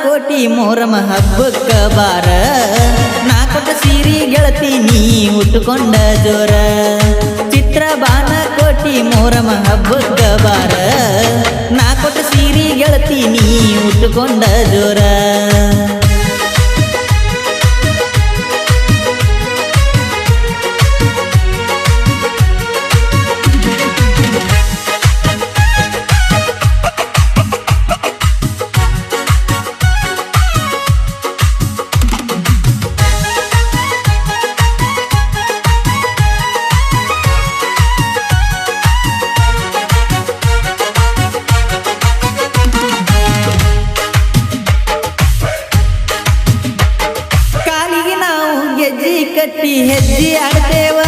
ಕೋಟಿ ಮೊಹರಂ ಹಬ್ಬಕ್ಕ ಬಾರ ನಾ ಕೊಟ್ಟ ಸೀರಿ ಗೆಳತಿ ನೀ ಉಟ್ಟುಕೊಂಡ ಜೋರ ಚಿತ್ರ ಬಾನ ಕೋಟಿ ಮೊಹರಂ ಹಬ್ಬಕ್ಕ ಬಾರ ನಾ ಕೊಟ್ಟ ಸೀರಿ ಗೆಳತಿ ನೀ ಉಟ್ಟುಕೊಂಡ ಜೋರ ಕಟ್ಟಿ ಹೆಜ್ಜೆ ಆಡ್ತೇವ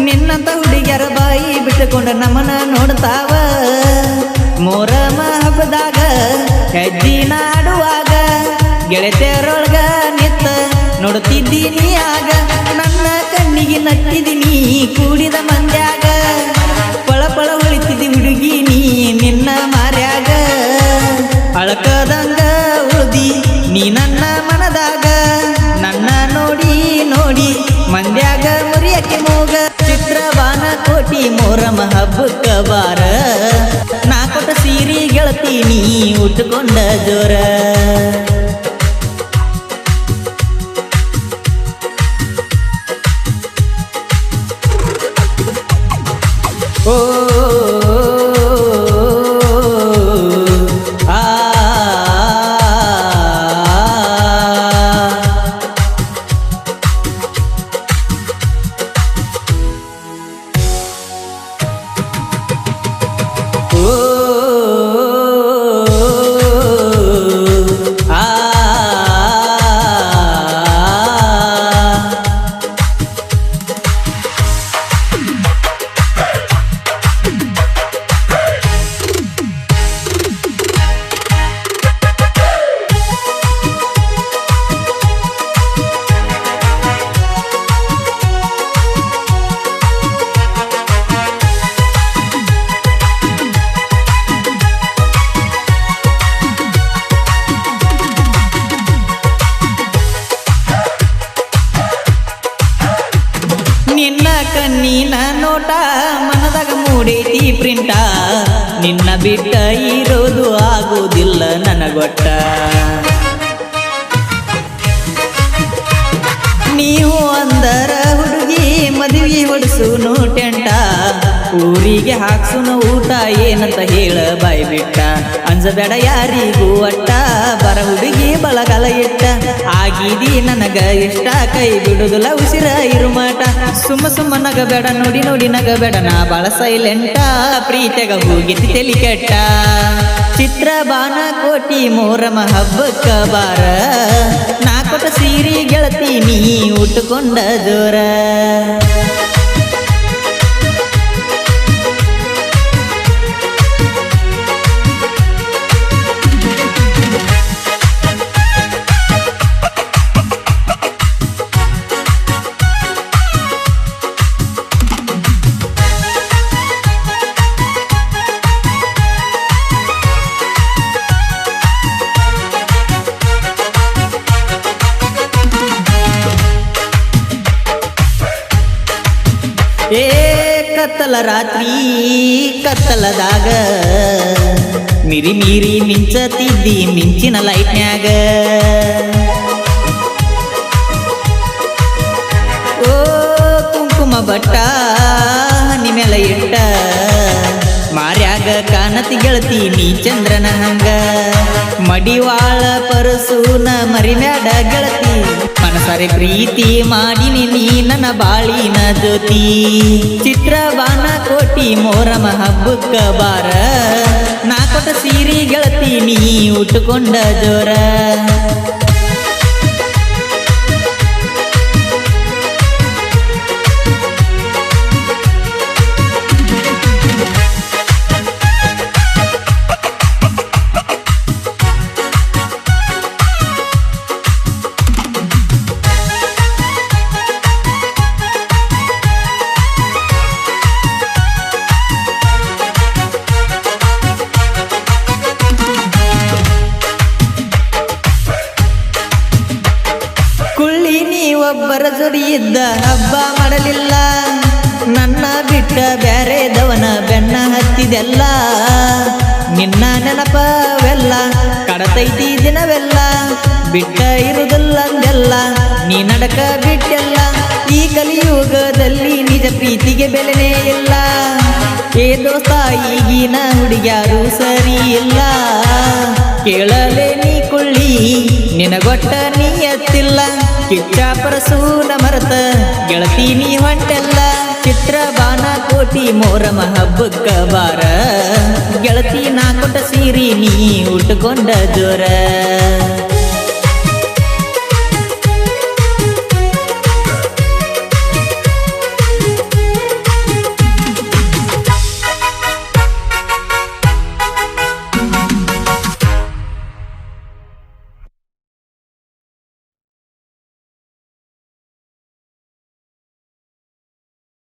ನಿನ್ನಂತ ಹುಡುಗಿಯರ ಬಾಯಿ ಬಿಟ್ಟುಕೊಂಡ ನಮ್ಮನ ನೋಡ್ತಾವ ಮೊಹರಂ ಹಬ್ಬದಾಗ ಹೆಜ್ಜಿನ ಆಡುವಾಗ ಗೆಳತಿಯರೊಳಗ ನಿತ್ತ ನೋಡುತ್ತಿದ್ದೀನಿ ಆಗ ನನ್ನ ಕಣ್ಣಿಗೆ ನಟ್ಟಿದ್ದೀನಿ ಕೂಡಿದ ಮಂದ್ಯಾಗ ಪಳಪಳ ಹೊಳಿತಿದ್ದಿ ಹುಡುಗಿ ನೀ ನಿನ್ನ ಮಾರ್ಯಾಗ ಅಳಕದಂಗ ಉಳ್ದಿ ನೀ ನನ್ನ ಮನದಾಗ ನನ್ನ ನೋಡಿ ನೋಡಿ ಮಂದ್ಯಾಗ ಮುರಿಯಕ್ಕೆ ಮೂಗ ಚಿತ್ರಬಾನ ಕೋಟಿ ಮೊಹರಂ ಹಬ್ಬಕ್ಕ ಬಾರ ನಾ ಕೊಟ್ಟ ಸೀರಿ ಗೆಳತಿ ನೀ ಉಟ್ಟುಕೊಂಡ ಜೋರ ಓ ಕಣ್ಣಿನ ನೋಟ ಮನದಾಗ ಮೂಡೈತಿ ಪ್ರಿಂಟ ನಿನ್ನ ಬಿಟ್ಟ ಇರೋದು ಆಗುವುದಿಲ್ಲ ನನಗೊಟ್ಟ ನೀವು ಅಂದರ ಹುಡುಗಿ ಮದುವೆ ಹೊಡ್ಸುನು ಟೆಂಟ ಊರಿಗೆ ಹಾಕ್ಸುನು ಊಟ ಏನಂತ ಹೇಳ ಬಾಯ್ ಬಿಟ್ಟ ಅಂಜಬೇಡ ಯಾರಿಗೂ ಅಟ್ಟ ಬರ ಹುಡುಗಿ ಬಳಗಲ ಇಟ್ಟ ಆಗಿದಿ ನನಗ ಇಷ್ಟ ಕೈ ಬಿಡುದಿಲ್ಲ ಉಸಿರ ಇರುಮಾಟ ಸುಮ್ಮ ನಗಬೇಡ ನೋಡಿ ನೋಡಿ ನಗಬೇಡ ನಾ ಬಾಳ ಸೈಲೆಂಟ ಪ್ರೀತಿಗ ಹೋಗಿತಿ ತೆಲಿ ಕೆಟ್ಟ ಚಿತ್ರಬಾನ ಕೋಟಿ ಮೊಹರಂ ಹಬ್ಬಕ್ಕ ಬಾರ ನಾ ಕೊಟ್ಟ ಸೀರಿ ಗೆಳತಿ ನೀ ಉಟ್ಟುಕೊಂಡ ಜೋರ ಏ ಕತ್ತಲ ರಾತ್ರಿ ಕತ್ತಲದಾಗ ಮಿರಿ ಮೀರಿ ಮಿಂಚತಿದ್ದಿ ಮಿಂಚಿನ ಲೈಟ್ನ್ಯಾಗ ಓ ಕುಂಕುಮ ಬಟ್ಟ ನಿಮೆಲ ಇಟ್ಟ ಮಾರ್ಯಾಗ ಕಾನತಿ ಗೆಳತಿ ನೀ ಚಂದ್ರನ ಹಂಗ ಮಡಿವಾಳ ಪರಸೂನ ಮರಿಮ್ಯಾಡ ಗೆಳತಿ ಮನಸಾರೆ ಪ್ರೀತಿ ಮಾಡಿನಿ ನೀ ನನ್ನ ಬಾಳಿನ ಜ್ಯೋತಿ ಚಿತ್ರಬಾನ ಕೋಟಿ ಮೊಹರಂ ಹಬ್ಬಕ್ಕ ಬಾರ ನಾ ಕೊಟ್ಟ ಸೀರಿ ಗೆಳತಿ ನೀ ಉಟ್ಟುಕೊಂಡ ಜೋರ ಒಬ್ಬರ ಜೋಡಿ ಇದ್ದ ಹಬ್ಬ ಮಾಡಲಿಲ್ಲ ನನ್ನ ಬಿಟ್ಟ ಬ್ಯಾರೆದವನ ಬೆನ್ನ ಹತ್ತಿದೆಲ್ಲ ನಿನ್ನ ನೆನಪವೆಲ್ಲ ಕಡತೈತಿ ದಿನವೆಲ್ಲ ಬಿಟ್ಟ ಇರುವುದಿಲ್ಲಂದೆಲ್ಲ ನೀ ನಡಕ ಬಿಟ್ಟೆಲ್ಲ ಈ ಕಲಿಯುಗದಲ್ಲಿ ನಿಜ ಪ್ರೀತಿಗೆ ಬೆಲೆನೇ ಇಲ್ಲ ಏ ದೋಸ್ತ ಈಗಿನ ಹುಡುಗ್ಯಾರು ಸರಿ ಇಲ್ಲ ಕೇಳಲೇ ನೀ ಕೊಳ್ಳಿ ನಿನಗೊಟ್ಟ ನೀ ಎತ್ತಿಲ್ಲ ಕಿಚ್ಚಾಪರ ಸೂನ ಮರತ ಗೆಳತಿ ನೀ ಹೊಂಟೆಲ್ಲ ಚಿತ್ರ ಬಾನ ಕೋಟಿ ಮೋರಮ ಹಬ್ಬಕ್ಕ ಬಾರ ಗೆಳತಿ ನಾ ಕೊಟ್ಟ ಸೀರಿ ನೀ ಉಟ್ಕೊಂಡ ಜೋರ